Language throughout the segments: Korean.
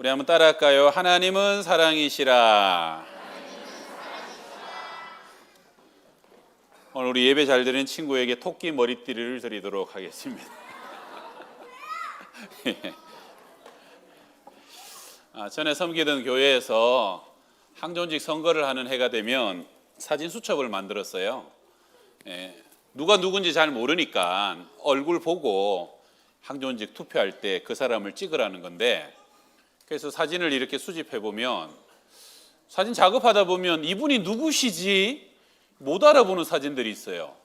우리 한번 따라할까요? 하나님은 사랑이시라. 오늘 우리 예배 잘 드리는 친구에게 토끼 머리띠를 드리도록 하겠습니다. 전에 섬기던 교회에서 항존직 선거를 하는 해가 되면 사진 수첩을 만들었어요. 누가 누군지 잘 모르니까 얼굴 보고 항존직 투표할 때 그 사람을 찍으라는 건데, 그래서 사진을 이렇게 수집해 보면 사진 작업하다 보면 이분이 누구시지 못 알아보는 사진들이 있어요.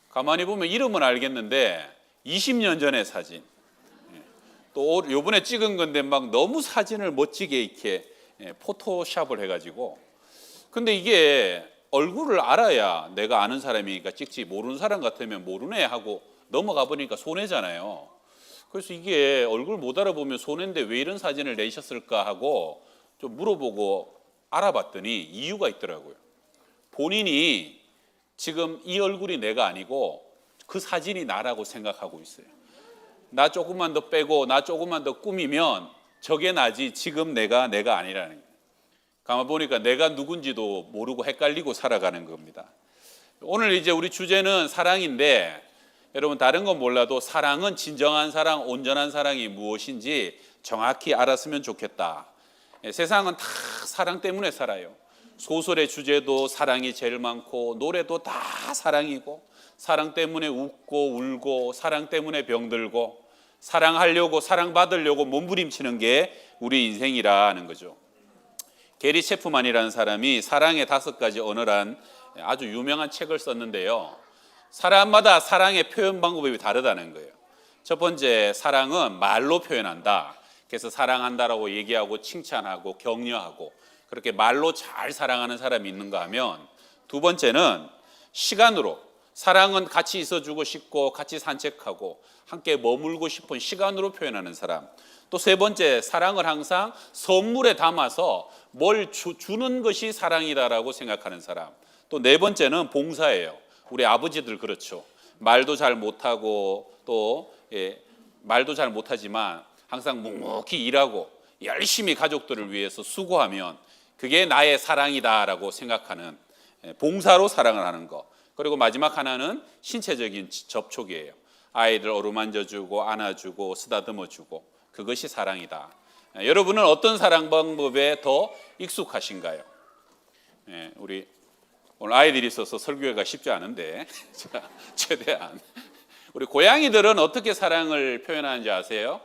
가만히 보면 이름은 알겠는데 20년 전의 사진, 또 요번에 찍은 건데 막 너무 사진을 멋지게 이렇게 포토샵을 해가지고, 근데 이게 얼굴을 알아야 내가 아는 사람이니까 찍지, 모르는 사람 같으면 모르네 하고 넘어가 보니까 손해잖아요. 그래서 이게 얼굴 못 알아보면 손해인데 왜 이런 사진을 내셨을까 하고 좀 물어보고 알아봤더니 이유가 있더라고요. 본인이 지금 이 얼굴이 내가 아니고 그 사진이 나라고 생각하고 있어요. 나 조금만 더 빼고 나 조금만 더 꾸미면 저게 나지 지금 내가 아니라는 거예요. 가만 보니까 내가 누군지도 모르고 헷갈리고 살아가는 겁니다. 오늘 이제 우리 주제는 사랑인데, 여러분 다른 건 몰라도 사랑은 진정한 사랑, 온전한 사랑이 무엇인지 정확히 알았으면 좋겠다. 세상은 다 사랑 때문에 살아요. 소설의 주제도 사랑이 제일 많고, 노래도 다 사랑이고, 사랑 때문에 웃고 울고, 사랑 때문에 병들고, 사랑하려고 사랑받으려고 몸부림치는 게 우리 인생이라는 거죠. 게리 체프만이라는 사람이 사랑의 5가지 언어란 아주 유명한 책을 썼는데요, 사람마다 사랑의 표현 방법이 다르다는 거예요. 첫 번째, 사랑은 말로 표현한다. 그래서 사랑한다라고 얘기하고 칭찬하고 격려하고 그렇게 말로 잘 사랑하는 사람이 있는가 하면, 두 번째는 시간으로, 사랑은 같이 있어주고 싶고 같이 산책하고 함께 머물고 싶은 시간으로 표현하는 사람. 또 세 번째, 사랑을 항상 선물에 담아서 뭘 주는 것이 사랑이다라고 생각하는 사람. 또 네 번째는 봉사예요. 우리 아버지들 그렇죠. 말도 잘 못하고 또 말도 잘 못하지만 항상 묵묵히 일하고 열심히 가족들을 위해서 수고하면 그게 나의 사랑이다라고 생각하는, 봉사로 사랑을 하는 것. 그리고 마지막 하나는 신체적인 접촉이에요. 아이들 어루만져주고 안아주고 쓰다듬어주고, 그것이 사랑이다. 여러분은 어떤 사랑 방법에 더 익숙하신가요? 우리 오늘 아이들이 있어서 설교가 쉽지 않은데 최대한 우리 고양이들은 어떻게 사랑을 표현하는지 아세요?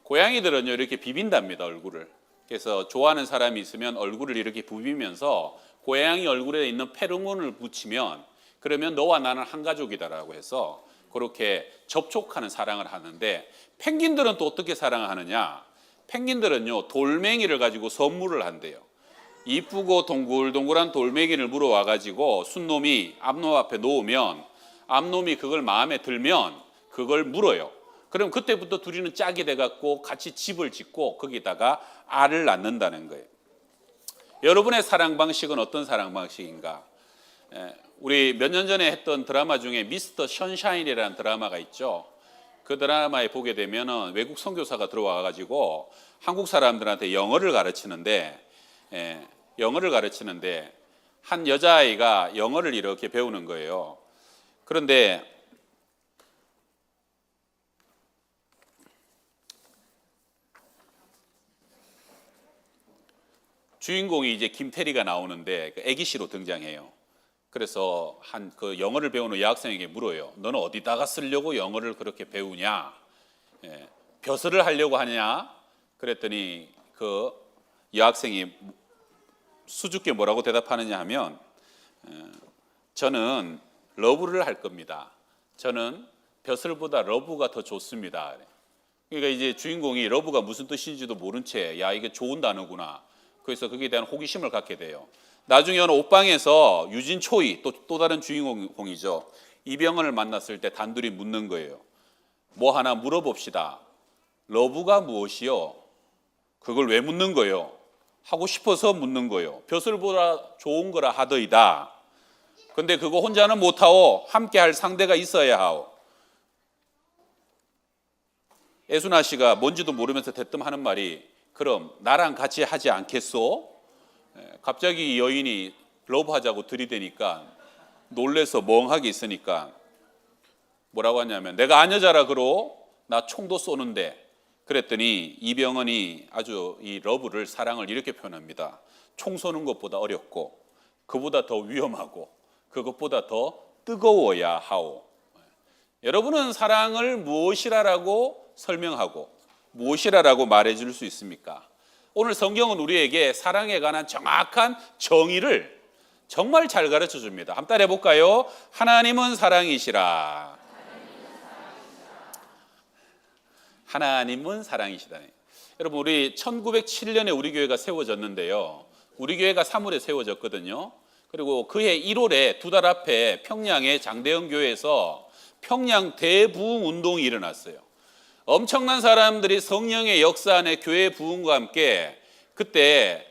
고양이들은요 이렇게 비빈답니다, 얼굴을. 그래서 좋아하는 사람이 있으면 얼굴을 이렇게 부비면서 고양이 얼굴에 있는 페로몬을 붙이면, 그러면 너와 나는 한 가족이다라고 해서 그렇게 접촉하는 사랑을 하는데, 펭귄들은 또 어떻게 사랑을 하느냐? 펭귄들은요 돌멩이를 가지고 선물을 한대요. 이쁘고 동글동글한 돌멩이를 물어와 가지고 순놈이 암놈 앞에 놓으면 암놈이 그걸 마음에 들면 그걸 물어요. 그럼 그때부터 둘이는 짝이 돼 갖고 같이 집을 짓고 거기다가 알을 낳는다는 거예요. 여러분의 사랑 방식은 어떤 사랑 방식인가? 우리 몇 년 전에 했던 드라마 중에 미스터 션샤인이라는 드라마가 있죠. 그 드라마에 보게 되면은 외국 선교사가 들어와 가지고 한국 사람들한테 영어를 가르치는데 한 여자아이가 영어를 이렇게 배우는 거예요. 그런데 주인공이 이제 김태리가 나오는데 애기씨로 등장해요. 그래서 그 영어를 배우는 여학생에게 물어요. 너는 어디다가 쓰려고 영어를 그렇게 배우냐? 벼슬을 하려고 하냐? 그랬더니 그 여학생이 수줍게 뭐라고 대답하느냐 하면, 저는 러브를 할 겁니다. 저는 벼슬보다 러브가 더 좋습니다. 그러니까 이제 주인공이 러브가 무슨 뜻인지도 모른 채, 야 이게 좋은 단어구나. 그래서 거기에 대한 호기심을 갖게 돼요. 나중에 어느 옷방에서 유진초이, 또 다른 주인공이죠, 이병헌을 만났을 때 단둘이 묻는 거예요. 뭐 하나 물어봅시다. 러브가 무엇이요? 그걸 왜 묻는 거예요? 하고 싶어서 묻는 거예요. 벼슬보다 좋은 거라 하더이다. 근데 그거 혼자는 못하오. 함께 할 상대가 있어야 하오. 애순아 씨가 뭔지도 모르면서 대뜸 하는 말이 그럼 나랑 같이 하지 않겠소? 갑자기 이 여인이 러브하자고 들이대니까 놀래서 멍하게 있으니까 뭐라고 하냐면 내가 안 여자라 그러 나 총도 쏘는데 그랬더니 이병헌이 아주 이 러브를 사랑을 이렇게 표현합니다. 총 쏘는 것보다 어렵고 그보다 더 위험하고 그것보다 더 뜨거워야 하오. 여러분은 사랑을 무엇이라고 설명하고 무엇이라고 말해줄 수 있습니까? 오늘 성경은 우리에게 사랑에 관한 정확한 정의를 정말 잘 가르쳐 줍니다. 한번 따라 해볼까요? 하나님은 사랑이시라. 하나님은 사랑이시다. 여러분 우리 1907년에 우리 교회가 세워졌는데요. 우리 교회가 3월에 세워졌거든요. 그리고 그해 1월에 두 달 앞에 평양의 장대영 교회에서 평양 대부흥 운동이 일어났어요. 엄청난 사람들이 성령의 역사 안에 교회 부흥과 함께 그때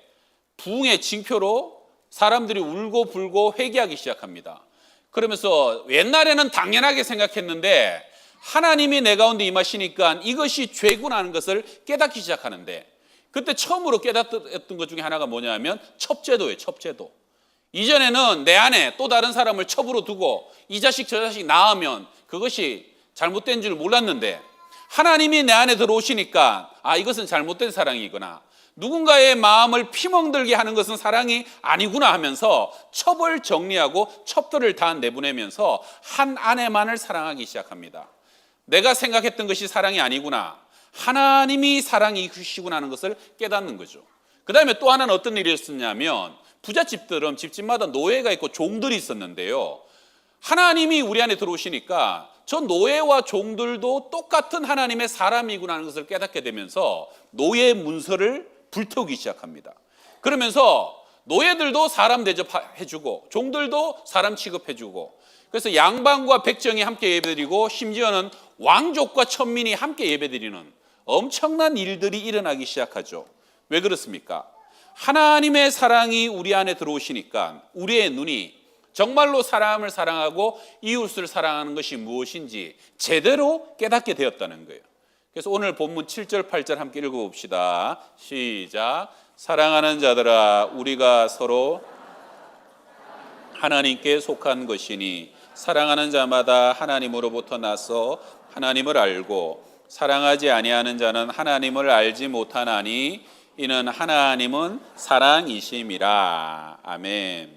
부흥의 징표로 사람들이 울고 불고 회개하기 시작합니다. 그러면서 옛날에는 당연하게 생각했는데 하나님이 내 가운데 임하시니까 이것이 죄구나 하는 것을 깨닫기 시작하는데 그때 처음으로 깨닫던 것 중에 하나가 뭐냐면 첩제도예요. 첩제도. 이전에는 내 안에 또 다른 사람을 첩으로 두고 이 자식 저 자식 낳으면 그것이 잘못된 줄 몰랐는데 하나님이 내 안에 들어오시니까 이것은 잘못된 사랑이구나. 누군가의 마음을 피멍들게 하는 것은 사랑이 아니구나 하면서 첩을 정리하고 첩들을 다 내보내면서 한 아내만을 사랑하기 시작합니다. 내가 생각했던 것이 사랑이 아니구나. 하나님이 사랑이시구나 하는 것을 깨닫는 거죠. 그 다음에 또 하나는 어떤 일이 있었냐면 부잣집들은 집집마다 노예가 있고 종들이 있었는데요. 하나님이 우리 안에 들어오시니까 저 노예와 종들도 똑같은 하나님의 사람이구나 하는 것을 깨닫게 되면서 노예 문서를 불태우기 시작합니다. 그러면서 노예들도 사람 대접해주고 종들도 사람 취급해주고 그래서 양반과 백정이 함께 예배드리고 심지어는 왕족과 천민이 함께 예배드리는 엄청난 일들이 일어나기 시작하죠. 왜 그렇습니까? 하나님의 사랑이 우리 안에 들어오시니까 우리의 눈이 정말로 사람을 사랑하고 이웃을 사랑하는 것이 무엇인지 제대로 깨닫게 되었다는 거예요. 그래서 오늘 본문 7절 8절 함께 읽어봅시다. 시작. 사랑하는 자들아 우리가 서로 하나님께 속한 것이니 사랑하는 자마다 하나님으로부터 나서 하나님을 알고 사랑하지 아니하는 자는 하나님을 알지 못하나니 이는 하나님은 사랑이심이라. 아멘.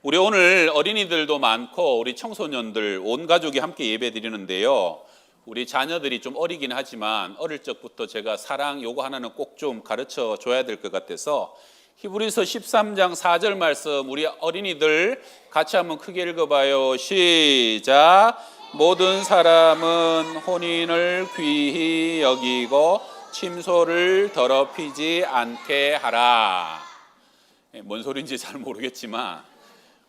우리 오늘 어린이들도 많고 우리 청소년들 온 가족이 함께 예배 드리는데요. 우리 자녀들이 좀 어리긴 하지만 어릴 적부터 제가 사랑 요거 하나는 꼭 좀 가르쳐 줘야 될 것 같아서 히브리서 13장 4절 말씀 우리 어린이들 같이 한번 크게 읽어봐요. 시작. 모든 사람은 혼인을 귀히 여기고 침소를 더럽히지 않게 하라. 뭔 소리인지 잘 모르겠지만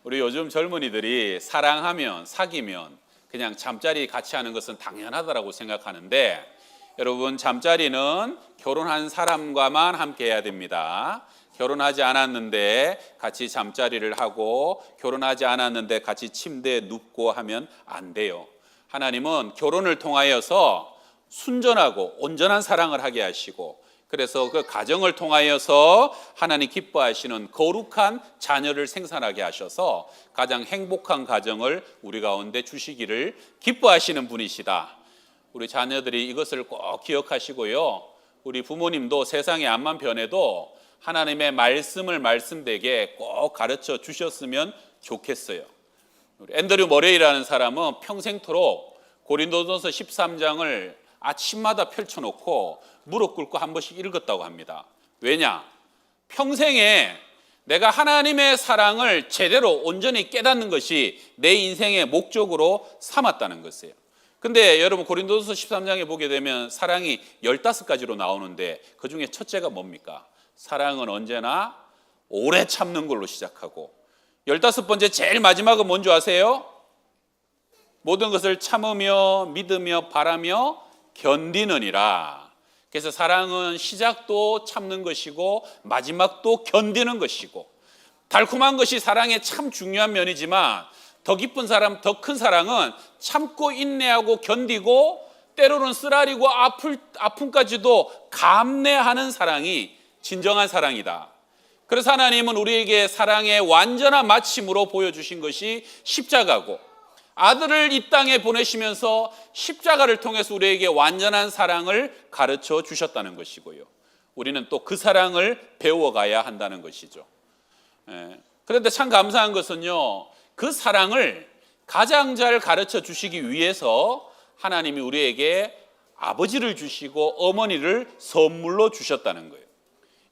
우리 요즘 젊은이들이 사랑하면 사귀면 그냥 잠자리 같이 하는 것은 당연하다고 생각하는데 여러분 잠자리는 결혼한 사람과만 함께 해야 됩니다. 결혼하지 않았는데 같이 잠자리를 하고 결혼하지 않았는데 같이 침대에 눕고 하면 안 돼요. 하나님은 결혼을 통하여서 순전하고 온전한 사랑을 하게 하시고 그래서 그 가정을 통하여서 하나님 기뻐하시는 거룩한 자녀를 생산하게 하셔서 가장 행복한 가정을 우리 가운데 주시기를 기뻐하시는 분이시다. 우리 자녀들이 이것을 꼭 기억하시고요. 우리 부모님도 세상의 앞만 변해도 하나님의 말씀을 말씀되게 꼭 가르쳐 주셨으면 좋겠어요. 우리 앤드류 머레이라는 사람은 평생토록 고린도전서 13장을 아침마다 펼쳐놓고 무릎 꿇고 한 번씩 읽었다고 합니다. 왜냐? 평생에 내가 하나님의 사랑을 제대로 온전히 깨닫는 것이 내 인생의 목적으로 삼았다는 것이에요. 근데 여러분 고린도전서 13장에 보게 되면 사랑이 15가지로 나오는데 그중에 첫째가 뭡니까? 사랑은 언제나 오래 참는 걸로 시작하고 15번째 제일 마지막은 뭔지 아세요? 모든 것을 참으며 믿으며 바라며 견디느니라. 그래서 사랑은 시작도 참는 것이고 마지막도 견디는 것이고 달콤한 것이 사랑의 참 중요한 면이지만 더 기쁜 사랑, 더 큰 사랑은 참고 인내하고 견디고 때로는 쓰라리고 아픔까지도 감내하는 사랑이 진정한 사랑이다. 그래서 하나님은 우리에게 사랑의 완전한 마침으로 보여주신 것이 십자가고, 아들을 이 땅에 보내시면서 십자가를 통해서 우리에게 완전한 사랑을 가르쳐 주셨다는 것이고요. 우리는 또 그 사랑을 배워가야 한다는 것이죠. 그런데 참 감사한 것은요, 그 사랑을 가장 잘 가르쳐 주시기 위해서 하나님이 우리에게 아버지를 주시고 어머니를 선물로 주셨다는 거예요.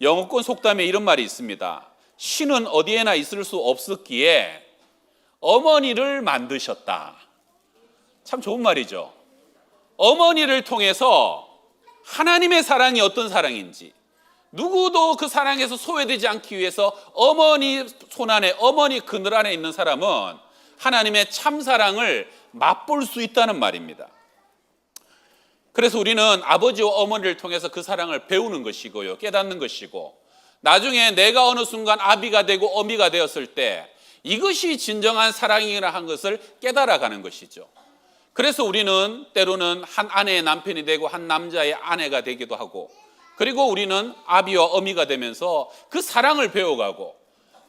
영어권 속담에 이런 말이 있습니다. 신은 어디에나 있을 수 없었기에 어머니를 만드셨다. 참 좋은 말이죠. 어머니를 통해서 하나님의 사랑이 어떤 사랑인지, 누구도 그 사랑에서 소외되지 않기 위해서 어머니 손 안에, 어머니 그늘 안에 있는 사람은 하나님의 참 사랑을 맛볼 수 있다는 말입니다. 그래서 우리는 아버지와 어머니를 통해서 그 사랑을 배우는 것이고요, 깨닫는 것이고, 나중에 내가 어느 순간 아비가 되고 어미가 되었을 때 이것이 진정한 사랑이라 한 것을 깨달아가는 것이죠. 그래서 우리는 때로는 한 아내의 남편이 되고 한 남자의 아내가 되기도 하고, 그리고 우리는 아비와 어미가 되면서 그 사랑을 배워가고,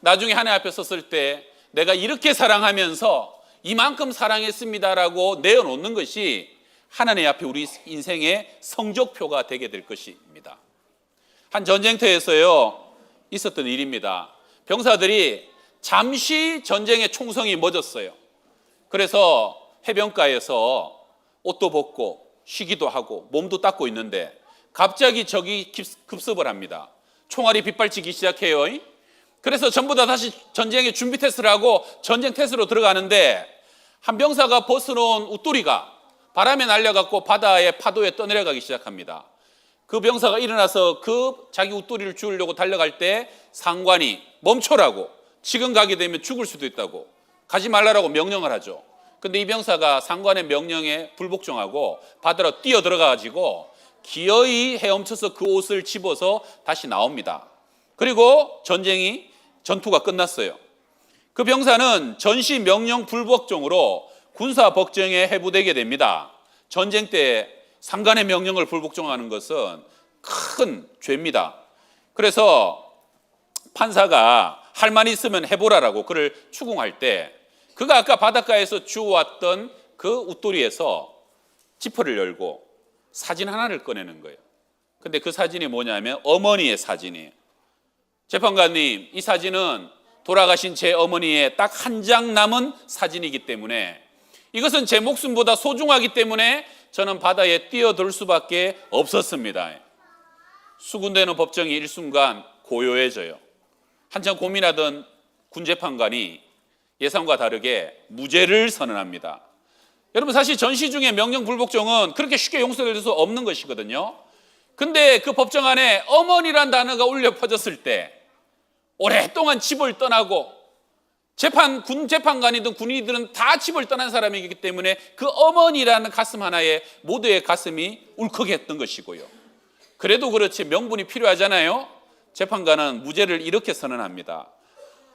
나중에 하나님 앞에 섰을 때 내가 이렇게 사랑하면서 이만큼 사랑했습니다라고 내어놓는 것이 하나님 앞에 우리 인생의 성적표가 되게 될 것입니다. 한 전쟁터에서요 있었던 일입니다. 병사들이 잠시 전쟁의 총성이 멎었어요. 그래서 해변가에서 옷도 벗고 쉬기도 하고 몸도 닦고 있는데 갑자기 적이 급습을 합니다. 총알이 빗발치기 시작해요. 그래서 전부 다 다시 전쟁의 준비 태세를 하고 전쟁 태세로 들어가는데, 한 병사가 벗어놓은 웃도리가 바람에 날려갖고 바다의 파도에 떠내려가기 시작합니다. 그 병사가 일어나서 그 자기 웃도리를 주우려고 달려갈 때 상관이 멈춰라고, 지금 가게 되면 죽을 수도 있다고, 가지 말라라고 명령을 하죠. 근데 이 병사가 상관의 명령에 불복종하고 바다로 뛰어 들어가가지고 기어이 헤엄쳐서 그 옷을 집어서 다시 나옵니다. 그리고 전투가 끝났어요. 그 병사는 전시 명령 불복종으로 군사 법정에 회부되게 됩니다. 전쟁 때 상관의 명령을 불복종하는 것은 큰 죄입니다. 그래서 판사가 할 말이 있으면 해보라라고 그를 추궁할 때, 그가 아까 바닷가에서 주워왔던 그 웃도리에서 지퍼를 열고 사진 하나를 꺼내는 거예요. 근데 그 사진이 뭐냐면 어머니의 사진이에요. 재판관님, 이 사진은 돌아가신 제 어머니의 딱 한 장 남은 사진이기 때문에, 이것은 제 목숨보다 소중하기 때문에 저는 바다에 뛰어들 수밖에 없었습니다. 수군되는 법정이 일순간 고요해져요. 한참 고민하던 군재판관이 예상과 다르게 무죄를 선언합니다. 여러분, 사실 전시 중에 명령 불복종은 그렇게 쉽게 용서될 수 없는 것이거든요. 근데 그 법정 안에 어머니란 단어가 울려 퍼졌을 때 오랫동안 집을 떠나고 군 재판관이든 군인이든 다 집을 떠난 사람이기 때문에 그 어머니라는 가슴 하나에 모두의 가슴이 울컥했던 것이고요. 그래도 그렇지 명분이 필요하잖아요. 재판관은 무죄를 이렇게 선언합니다.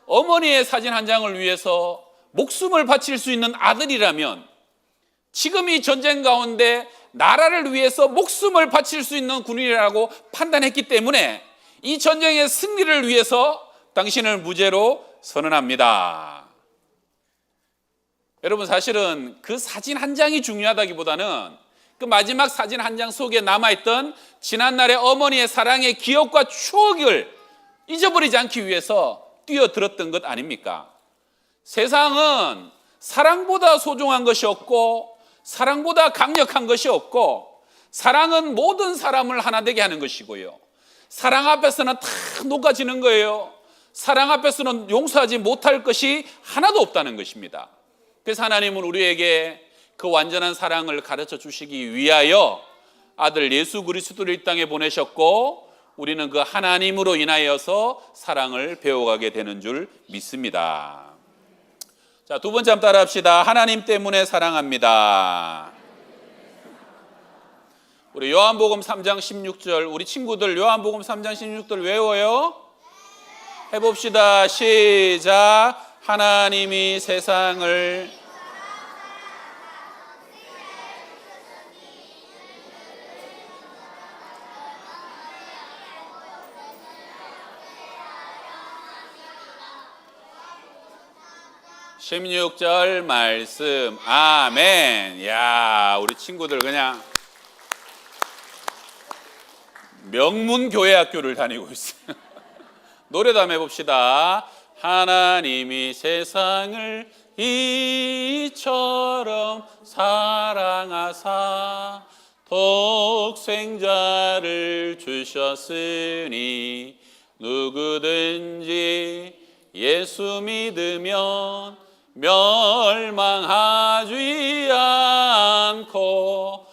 어머니의 사진 한 장을 위해서 목숨을 바칠 수 있는 아들이라면 지금 이 전쟁 가운데 나라를 위해서 목숨을 바칠 수 있는 군인이라고 판단했기 때문에 이 전쟁의 승리를 위해서 당신을 무죄로 선언합니다. 여러분, 사실은 그 사진 한 장이 중요하다기보다는 그 마지막 사진 한 장 속에 남아있던 지난날의 어머니의 사랑의 기억과 추억을 잊어버리지 않기 위해서 뛰어들었던 것 아닙니까? 세상은 사랑보다 소중한 것이 없고 사랑보다 강력한 것이 없고, 사랑은 모든 사람을 하나 되게 하는 것이고요, 사랑 앞에서는 다 녹아지는 거예요. 사랑 앞에서는 용서하지 못할 것이 하나도 없다는 것입니다. 그래서 하나님은 우리에게 그 완전한 사랑을 가르쳐 주시기 위하여 아들 예수 그리스도를 이 땅에 보내셨고, 우리는 그 하나님으로 인하여서 사랑을 배워가게 되는 줄 믿습니다. 자, 두 번째 한번 따라 합시다. 하나님 때문에 사랑합니다. 우리 요한복음 3장 16절, 우리 친구들 요한복음 3장 16절 외워요? 해봅시다. 시작. 하나님이 세상을 16절 말씀. 아멘. 야, 우리 친구들 그냥 명문 교회 학교를 다니고 있어요. 노래도 한번 해봅시다. 하나님이 세상을 이처럼 사랑하사 독생자를 주셨으니 누구든지 예수 믿으면 멸망하지 않고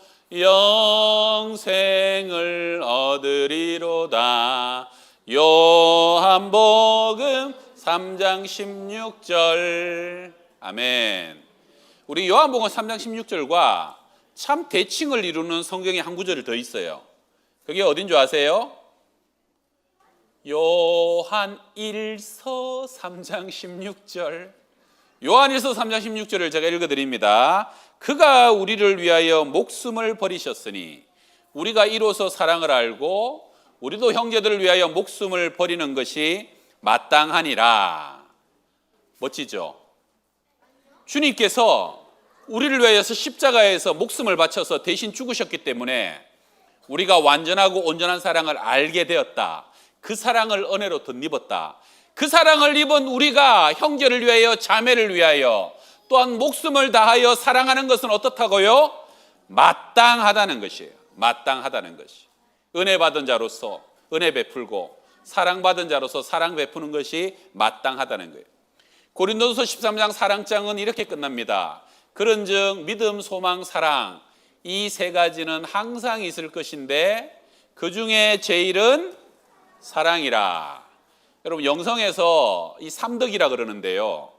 영생을 얻으리로다. 요한복음 3장 16절. 아멘. 우리 요한복음 3장 16절과 참 대칭을 이루는 성경의 한 구절이 더 있어요. 그게 어딘 줄 아세요? 요한 1서 3장 16절. 요한 1서 3장 16절을 제가 읽어드립니다. 그가 우리를 위하여 목숨을 버리셨으니 우리가 이로써 사랑을 알고 우리도 형제들을 위하여 목숨을 버리는 것이 마땅하니라. 멋지죠? 주님께서 우리를 위하여서 십자가에서 목숨을 바쳐서 대신 죽으셨기 때문에 우리가 완전하고 온전한 사랑을 알게 되었다. 그 사랑을 은혜로 덧입었다. 그 사랑을 입은 우리가 형제를 위하여 자매를 위하여 또한 목숨을 다하여 사랑하는 것은 어떻다고요? 마땅하다는 것이에요. 마땅하다는 것이. 은혜 받은 자로서 은혜 베풀고 사랑받은 자로서 사랑 베푸는 것이 마땅하다는 거예요. 고린도서 13장 사랑장은 이렇게 끝납니다. 그런즉 믿음, 소망, 사랑 이 세 가지는 항상 있을 것인데 그 중에 제일은 사랑이라. 여러분 영성에서 이 삼덕이라 그러는데요.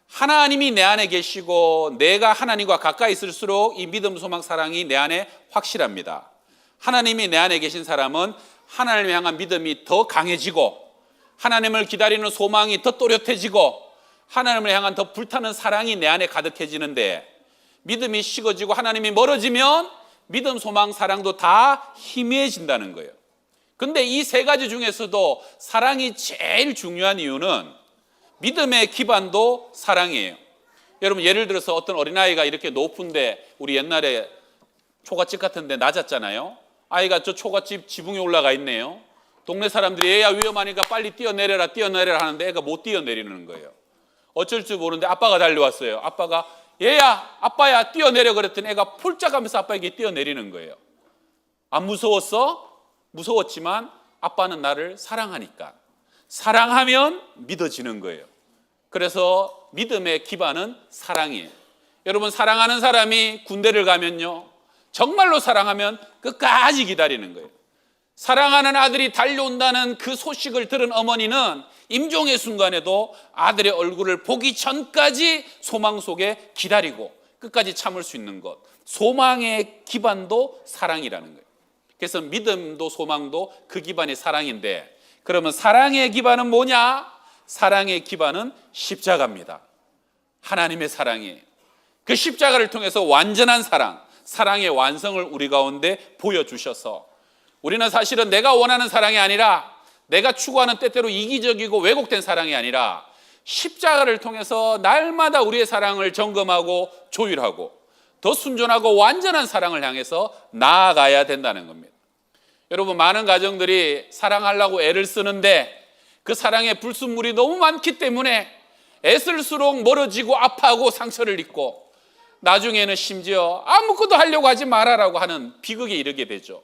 하나님이 내 안에 계시고 내가 하나님과 가까이 있을수록 이 믿음, 소망, 사랑이 내 안에 확실합니다. 하나님이 내 안에 계신 사람은 하나님을 향한 믿음이 더 강해지고 하나님을 기다리는 소망이 더 또렷해지고 하나님을 향한 더 불타는 사랑이 내 안에 가득해지는데 믿음이 식어지고 하나님이 멀어지면 믿음, 소망, 사랑도 다 희미해진다는 거예요. 근데 이 세 가지 중에서도 사랑이 제일 중요한 이유는 믿음의 기반도 사랑이에요. 여러분 예를 들어서 어떤 어린아이가 이렇게 높은데 우리 옛날에 초가집 같은 데 낮았잖아요. 아이가 저 초가집 지붕에 올라가 있네요. 동네 사람들이 얘야 위험하니까 빨리 뛰어내려라 하는데 애가 못 뛰어내리는 거예요. 어쩔 줄 모르는데 아빠가 달려왔어요. 아빠가 얘야 아빠야 뛰어내려 그랬더니 애가 폴짝하면서 아빠에게 뛰어내리는 거예요. 안 무서웠어? 무서웠지만 아빠는 나를 사랑하니까. 사랑하면 믿어지는 거예요. 그래서 믿음의 기반은 사랑이에요. 여러분 사랑하는 사람이 군대를 가면요 정말로 사랑하면 끝까지 기다리는 거예요. 사랑하는 아들이 달려온다는 그 소식을 들은 어머니는 임종의 순간에도 아들의 얼굴을 보기 전까지 소망 속에 기다리고 끝까지 참을 수 있는 것. 소망의 기반도 사랑이라는 거예요. 그래서 믿음도 소망도 그 기반이 사랑인데 그러면 사랑의 기반은 뭐냐? 사랑의 기반은 십자가입니다. 하나님의 사랑이에요. 그 십자가를 통해서 완전한 사랑, 사랑의 완성을 우리 가운데 보여주셔서 우리는 사실은 내가 원하는 사랑이 아니라 내가 추구하는 때때로 이기적이고 왜곡된 사랑이 아니라 십자가를 통해서 날마다 우리의 사랑을 점검하고 조율하고 더 순전하고 완전한 사랑을 향해서 나아가야 된다는 겁니다. 여러분 많은 가정들이 사랑하려고 애를 쓰는데 그 사랑의 불순물이 너무 많기 때문에 애쓸수록 멀어지고 아파하고 상처를 입고 나중에는 심지어 아무것도 하려고 하지 말아라고 하는 비극에 이르게 되죠.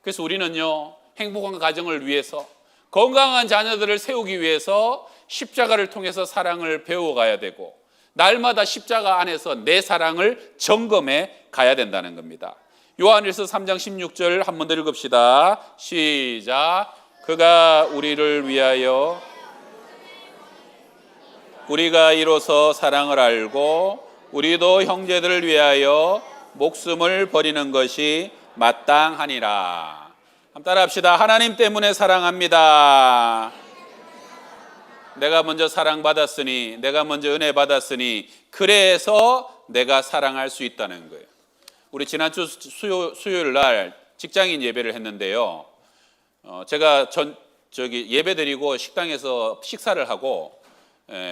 그래서 우리는요 행복한 가정을 위해서 건강한 자녀들을 세우기 위해서 십자가를 통해서 사랑을 배워가야 되고 날마다 십자가 안에서 내 사랑을 점검해 가야 된다는 겁니다. 요한일서 3장 16절 한 번 더 읽읍시다. 시작. 그가 우리를 위하여 우리가 이로써 사랑을 알고 우리도 형제들을 위하여 목숨을 버리는 것이 마땅하니라. 한번 따라합시다. 하나님 때문에 사랑합니다. 내가 먼저 사랑받았으니 내가 먼저 은혜 받았으니 그래서 내가 사랑할 수 있다는 거예요. 우리 지난주 수요일 날 직장인 예배를 했는데요. 제가 예배 드리고 식당에서 식사를 하고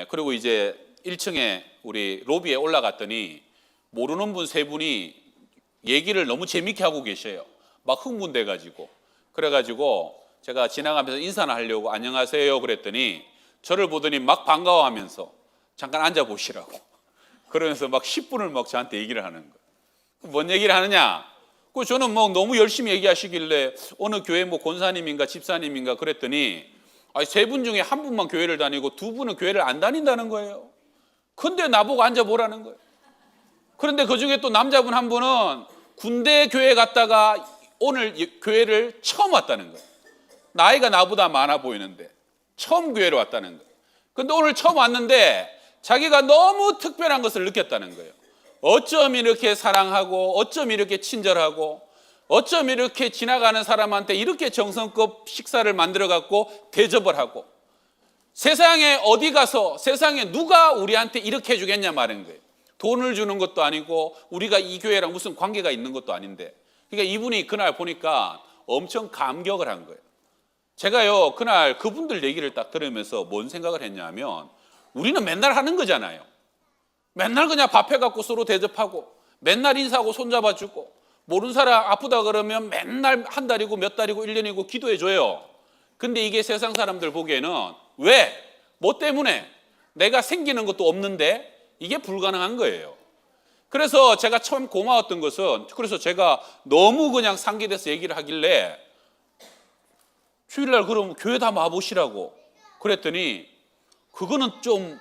그리고 이제 1층에 우리 로비에 올라갔더니 모르는 분 세 분이 얘기를 너무 재밌게 하고 계셔요. 막 흥분돼 가지고. 그래가지고 제가 지나가면서 인사를 하려고 안녕하세요 그랬더니 저를 보더니 막 반가워하면서 잠깐 앉아보시라고 그러면서 막 10분을 막 저한테 얘기를 하는 거예요. 뭔 얘기를 하느냐? 그 저는 뭐 너무 열심히 얘기하시길래 어느 교회 뭐 권사님인가 집사님인가 그랬더니 세 분 중에 한 분만 교회를 다니고 두 분은 교회를 안 다닌다는 거예요. 근데 나보고 앉아보라는 거예요. 그런데 그 중에 또 남자분 한 분은 군대 교회 갔다가 오늘 교회를 처음 왔다는 거예요. 나이가 나보다 많아 보이는데 처음 교회를 왔다는 거예요. 근데 오늘 처음 왔는데 자기가 너무 특별한 것을 느꼈다는 거예요. 어쩜 이렇게 사랑하고 어쩜 이렇게 친절하고 어쩜 이렇게 지나가는 사람한테 이렇게 정성껏 식사를 만들어 갖고 대접을 하고 세상에 어디 가서 세상에 누가 우리한테 이렇게 해주겠냐 말인 거예요. 돈을 주는 것도 아니고 우리가 이 교회랑 무슨 관계가 있는 것도 아닌데 그러니까 이분이 그날 보니까 엄청 감격을 한 거예요. 제가요 그날 그분들 얘기를 딱 들으면서 뭔 생각을 했냐면 우리는 맨날 하는 거잖아요. 맨날 그냥 밥 해갖고 서로 대접하고 맨날 인사하고 손잡아주고 모르는 사람 아프다 그러면 맨날 한 달이고 몇 달이고 1년이고 기도해줘요. 근데 이게 세상 사람들 보기에는 왜? 뭐 때문에? 내가 생기는 것도 없는데 이게 불가능한 거예요. 그래서 제가 참 고마웠던 것은 그래서 제가 너무 그냥 상기돼서 얘기를 하길래 주일날 그럼 교회 다 와보시라고 그랬더니 그거는 좀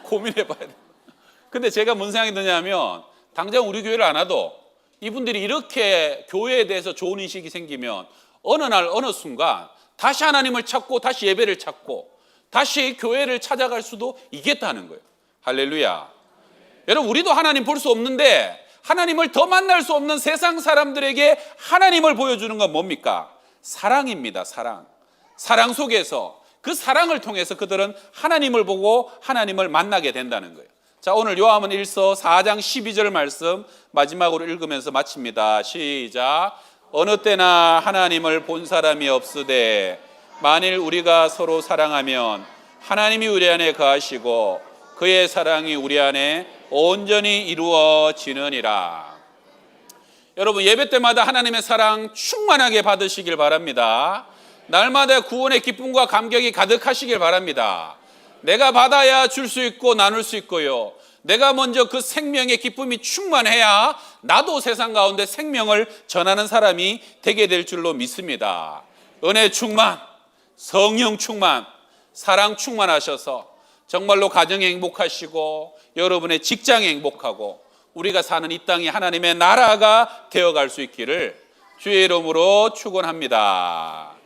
고민해 봐야 돼요. 근데 제가 뭔 생각이 드냐면 당장 우리 교회를 안 와도 이분들이 이렇게 교회에 대해서 좋은 인식이 생기면 어느 날 어느 순간 다시 하나님을 찾고 다시 예배를 찾고 다시 교회를 찾아갈 수도 있겠다는 거예요. 할렐루야. 여러분 우리도 하나님 볼 수 없는데 하나님을 더 만날 수 없는 세상 사람들에게 하나님을 보여주는 건 뭡니까? 사랑입니다. 사랑 속에서 그 사랑을 통해서 그들은 하나님을 보고 하나님을 만나게 된다는 거예요. 자, 오늘 요한복음 1서 4장 12절 말씀 마지막으로 읽으면서 마칩니다. 시작. 어느 때나 하나님을 본 사람이 없으되 만일 우리가 서로 사랑하면 하나님이 우리 안에 거하시고 그의 사랑이 우리 안에 온전히 이루어지느니라. 여러분 예배 때마다 하나님의 사랑 충만하게 받으시길 바랍니다. 날마다 구원의 기쁨과 감격이 가득하시길 바랍니다. 내가 받아야 줄 수 있고 나눌 수 있고요. 내가 먼저 그 생명의 기쁨이 충만해야 나도 세상 가운데 생명을 전하는 사람이 되게 될 줄로 믿습니다. 은혜 충만, 성령 충만, 사랑 충만하셔서 정말로 가정이 행복하시고 여러분의 직장이 행복하고 우리가 사는 이 땅이 하나님의 나라가 되어갈 수 있기를 주의 이름으로 축원합니다.